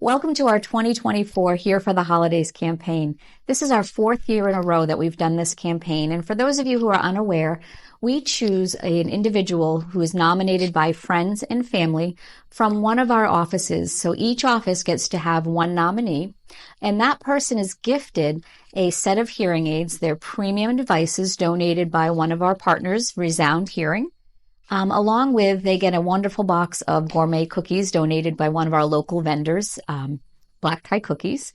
Welcome to our 2024 Here for the Holidays campaign. This is our fourth year in a row that we've done this campaign. And for those of you who are unaware, we choose an individual who is nominated by friends and family from one of our offices. So each office gets to have one nominee, and that person is gifted a set of hearing aids. They're premium devices donated by one of our partners, Resound Hearing. Along with, they get a wonderful box of gourmet cookies donated by one of our local vendors, Black Tie Cookies.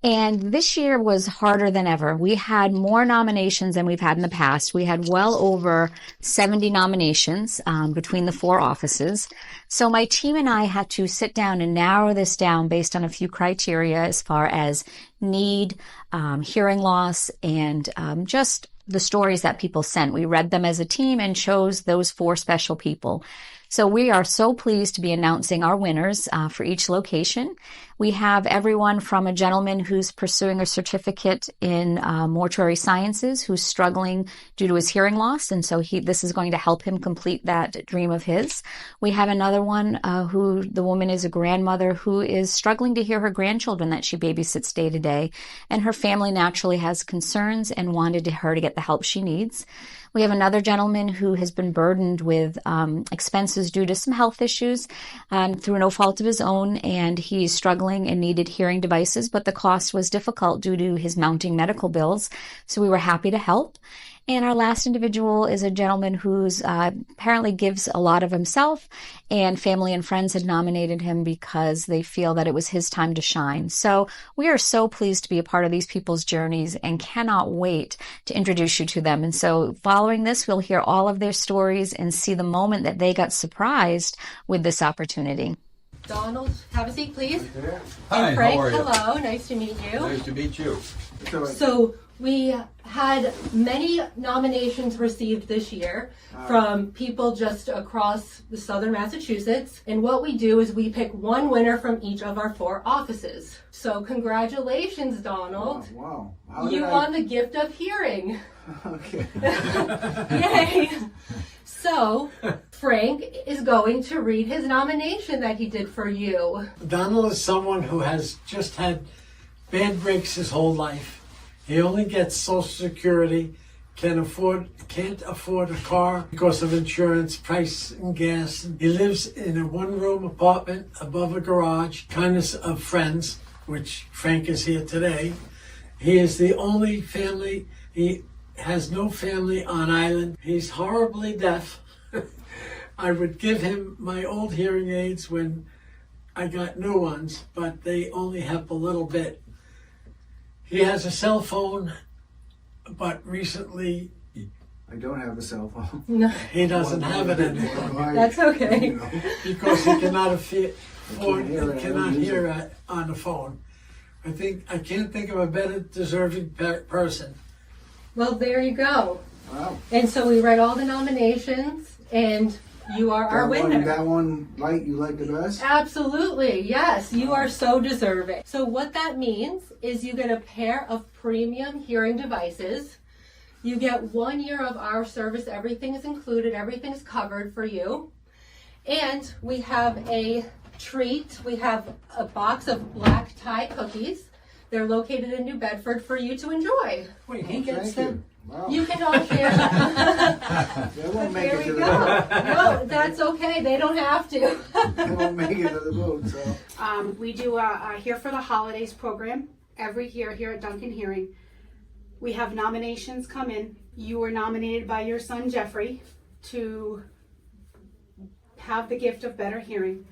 And this year was harder than ever. We had more nominations than we've had in the past. We had well over 70 nominations between the four offices. So my team and I had to sit down and narrow this down based on a few criteria as far as need, hearing loss, and just the stories that people sent. We read them as a team and chose those four special people. So we are so pleased to be announcing our winners for each location. We have everyone from a gentleman who's pursuing a certificate in mortuary sciences who's struggling due to his hearing loss, and so this is going to help him complete that dream of his. We have another one who the woman is a grandmother who is struggling to hear her grandchildren that she babysits day to day, and her family naturally has concerns and wanted her to get the help she needs. We have another gentleman who has been burdened with expenses due to some health issues through no fault of his own, and he's struggling and needed hearing devices, but the cost was difficult due to his mounting medical bills, so we were happy to help. And our last individual is a gentleman who's apparently gives a lot of himself, and family and friends had nominated him because they feel that it was his time to shine. So we are so pleased to be a part of these people's journeys and cannot wait to introduce you to them. And so following this, we'll hear all of their stories and see the moment that they got surprised with this opportunity. Donald, have a seat, please. Hi, and Frank, how are you? hello, nice to meet you. Nice to meet you. So we had many nominations received this year from people just across the southern Massachusetts. And what we do is we pick one winner from each of our four offices. So congratulations, Donald. Wow. You won the gift of hearing. Okay. Yay. So Frank is going to read his nomination that he did for you. Donald is someone who has just had bad breaks his whole life. He only gets Social Security, can't afford a car because of insurance, price, and gas. He lives in a one-room apartment above a garage, kindness of friends, which Frank is here today. He is the only family. He has no family on island. He's horribly deaf. I would give him my old hearing aids when I got new ones, but they only help a little bit. He has a cell phone, but recently I don't have a cell phone. No, he doesn't have it anymore that's okay. You know, because he cannot hear hear it. it on the phone. I can't think of a better deserving person. Well, there you go. Wow. And so we read all the nominations, and you are our winner. That one you like the best? Absolutely, yes. You are so deserving. So what that means is you get a pair of premium hearing devices. You get 1 year of our service. Everything is included. Everything is covered for you. And we have a treat. We have a box of Black Tie Cookies. They're located in New Bedford for you to enjoy. Wait, he gets Thank you. them? Wow. You can all share them. They won't make There it we to go. the boat. No, that's okay. They don't have to. They won't make it to the boat, so. We do a Here for the Holidays program every year here at Duncan Hearing. We have nominations come in. You were nominated by your son Jeffrey to have the gift of better hearing.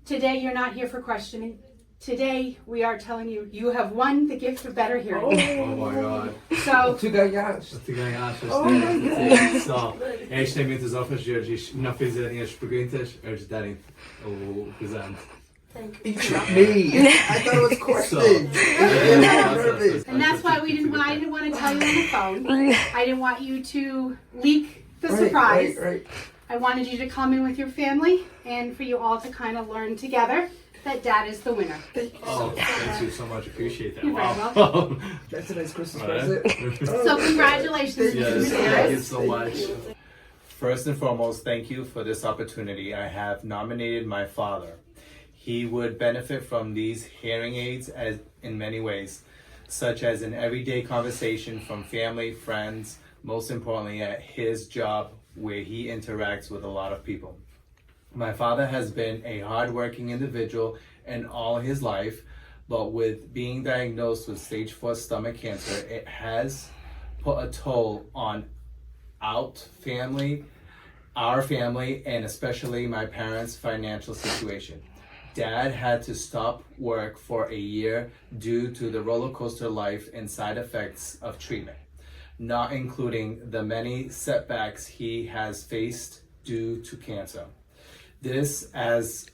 Today you're not here for questioning. Today we are telling you you have won the gift of better hearing. Oh my god. So So, esta é muito desafios de não fazer as perguntas, eles darem o presente. Me. I thought it was questions. Nervous. and that's why I didn't want to tell you on the phone. I didn't want you to leak the surprise. Right. I wanted you to come in with your family and for you all to kind of learn together that Dad is the winner. Oh, thank you so much. Appreciate that. You're very Wow. That's a nice Christmas Alright. present. So congratulations, Yes, Mr. thank you Harris. so much. First and foremost, thank you for this opportunity. I have nominated my father. He would benefit from these hearing aids as in many ways, such as an everyday conversation from family, friends, most importantly at his job where he interacts with a lot of people. My father has been a hardworking individual in all his life, but with being diagnosed with stage 4 stomach cancer, it has put a toll on our family, and especially my parents' financial situation. Dad had to stop work for a year due to the roller coaster life and side effects of treatment, not including the many setbacks he has faced due to cancer. This has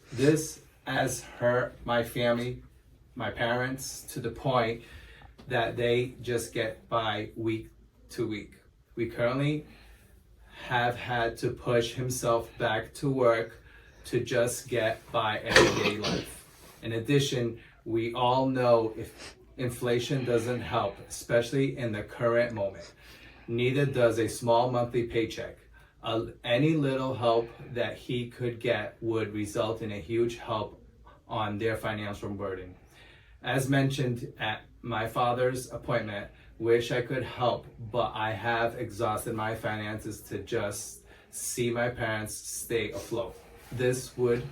hurt my family, my parents, to the point that they just get by week to week. We currently have had to push himself back to work to just get by everyday life. In addition, we all know if inflation doesn't help, especially in the current moment. Neither does a small monthly paycheck. Any little help that he could get would result in a huge help on their financial burden. As mentioned at my father's appointment, wish I could help, but I have exhausted my finances to just see my parents stay afloat. This would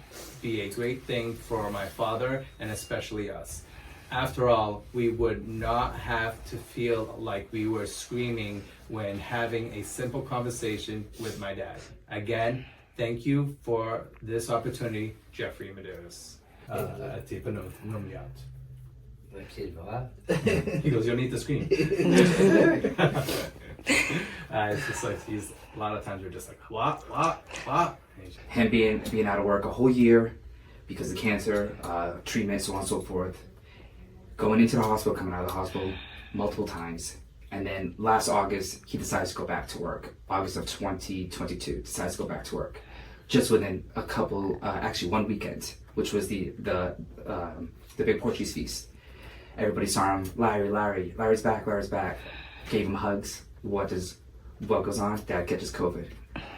be a great thing for my father and especially us. After all, we would not have to feel like we were screaming when having a simple conversation with my dad. Again, thank you for this opportunity, Jeffrey Medeiros. Typ av numret. He goes, you'll need to scream. It's just like a lot of times we're just like, what? Him being out of work a whole year because of cancer, treatment, so on and so forth. Going into the hospital, coming out of the hospital multiple times. And then last August, he decides to go back to work. August of 2022, decides to go back to work. Just within a couple, actually one weekend, which was the big Portuguese feast. Everybody saw him, Larry's back. Gave him hugs. What goes on? Dad catches COVID.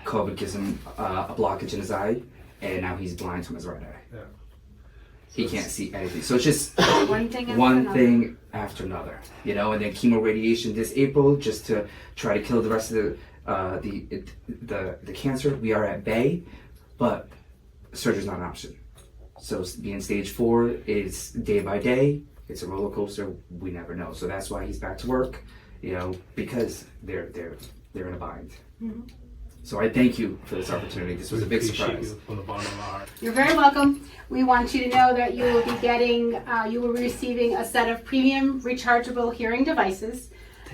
COVID gives him a blockage in his eye, and now he's blind from his right eye. Yeah. He can't see anything. So it's just One thing after another, you know. And then chemo radiation this April, just to try to kill the rest of the cancer. We are at bay, but surgery's not an option. So being stage 4 is day by day. It's a roller coaster. We never know. So that's why he's back to work, you know, because they're in a bind. Mm-hmm. So I thank you for this opportunity. This was a big surprise. You from the bottom of our heart. You're very welcome. We want you to know that you will be receiving a set of premium rechargeable hearing devices.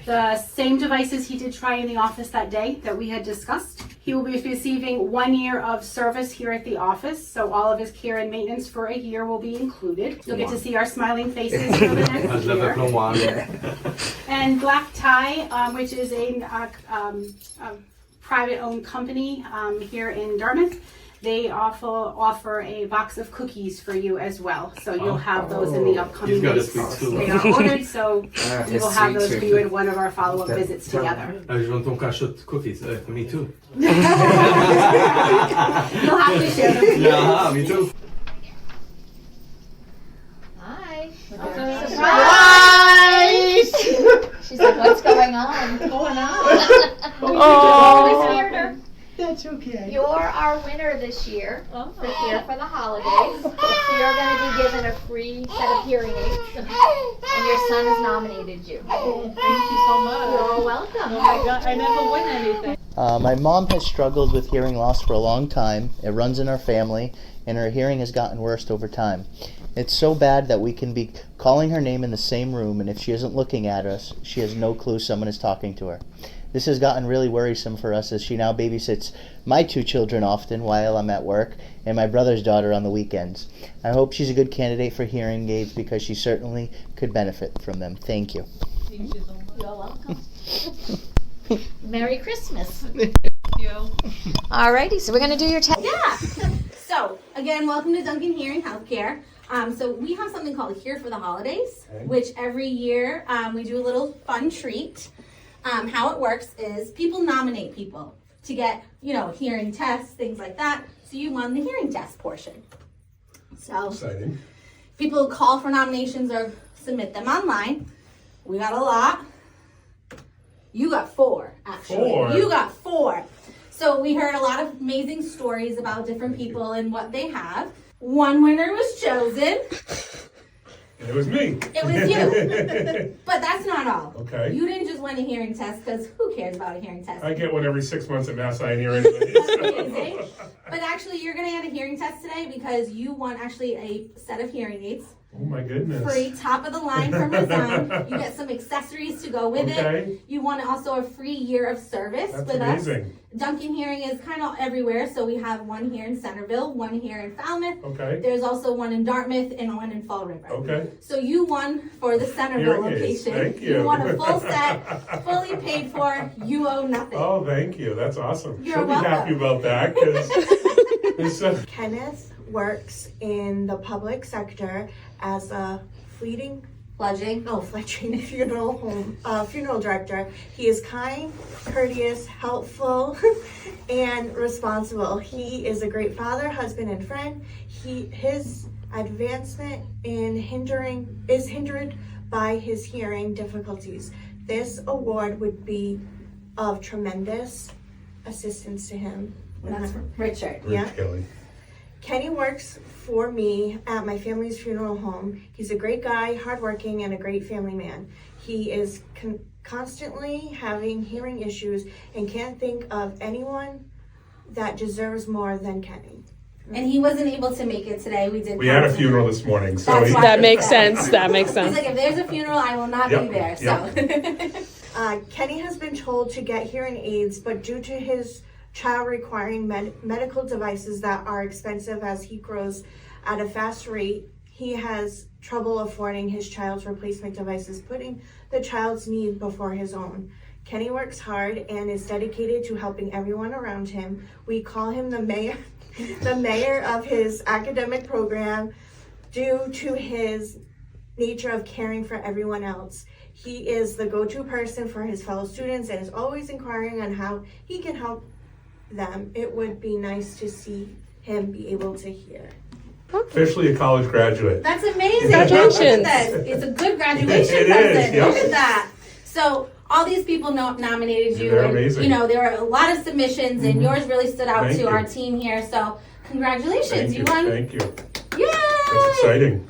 The same devices he did try in the office that day that we had discussed. He will be receiving 1 year of service here at the office, so all of his care and maintenance for a year will be included. You'll get to see our smiling faces for the next year. And Black Tie, which is a private-owned company here in Dartmouth, they offer a box of cookies for you as well. So you'll have those in the upcoming days. They are ordered, so we will have those for you in one of our follow-up visits together. I just want cookies. Me too. You'll have to share them. Yeah, me too. Hi. Surprise! She's like, what's going on? Oh, That's okay. you're our winner this year for Here for the Holidays. So you're going to be given a free set of hearing aids, and your son has nominated you. Thank you so much. You're welcome. Oh my God, I never win anything. My mom has struggled with hearing loss for a long time. It runs in our family, and her hearing has gotten worse over time. It's so bad that we can be calling her name in the same room, and if she isn't looking at us, she has no clue someone is talking to her. This has gotten really worrisome for us as she now babysits my 2 children often while I'm at work and my brother's daughter on the weekends. I hope she's a good candidate for hearing aids because she certainly could benefit from them. Thank you. Thank you so much. You're welcome. Merry Christmas. Thank you. Alrighty, so we're going to do your test. Yeah. So, again, welcome to Duncan Hearing Healthcare. So we have something called Here for the Holidays, which every year we do a little fun treat. How it works is people nominate people to get, hearing tests, things like that. So you won the hearing test portion. So Exciting. people call for nominations or submit them online. We got a lot. You got 4, actually. 4? You got 4. So we heard a lot of amazing stories about different people and what they have. One winner was chosen. And it was me. It was you. But that's not all. Okay. You didn't just win a hearing test, because who cares about a hearing test? I get one every 6 months at Mass Eye and Ear anyway. That's amazing. But actually, you're going to get a hearing test today because you won actually a set of hearing aids. Oh my goodness. Free, top of the line from Resound. You get some accessories to go with Okay. it. You won also a free year of service That's with amazing. us. Duncan Hearing is kind of everywhere, so we have one here in Centerville, one here in Falmouth. Okay. There's also one in Dartmouth and one in Fall River. Okay. So you won for the Centerville Hearing aids. location. Thank you. won a full set, fully paid for. You owe nothing. Oh, thank you. That's awesome. You're She'll welcome. be happy about that because Kenneth works in the public sector as a Fledgling funeral home funeral director. He is kind, courteous, helpful, and responsible. He is a great father, husband, and friend. His advancement is hindered by his hearing difficulties. This award would be of tremendous assistance to him. That's Richard. Yeah. Kelly. Kenny works for me at my family's funeral home. He's a great guy, hardworking, and a great family man. He is constantly having hearing issues and can't think of anyone that deserves more than Kenny. And he wasn't able to make it today. We had a funeral this morning, so That's why That he makes said. sense. That makes He's sense. like, if there's a funeral, I will not Yep, be there. So Kenny has been told to get hearing aids, but due to his child requiring medical devices that are expensive as he grows at a fast rate, he has trouble affording his child's replacement devices, putting the child's need before his own. Kenny works hard and is dedicated to helping everyone around him. We call him the mayor of his academic program due to his nature of caring for everyone else. He is the go-to person for his fellow students and is always inquiring on how he can help them. It would be nice to see him be able to hear. officially a college graduate. that's amazing. Congratulations. Look at this. It's a good graduation It is, present. yep. Look at that. So all these people nominated you. They're and, amazing. you know, there were a lot of submissions, and yours really stood out Thank to you. our team here. So congratulations. Thank you. won. Thank you. Yay! That's exciting.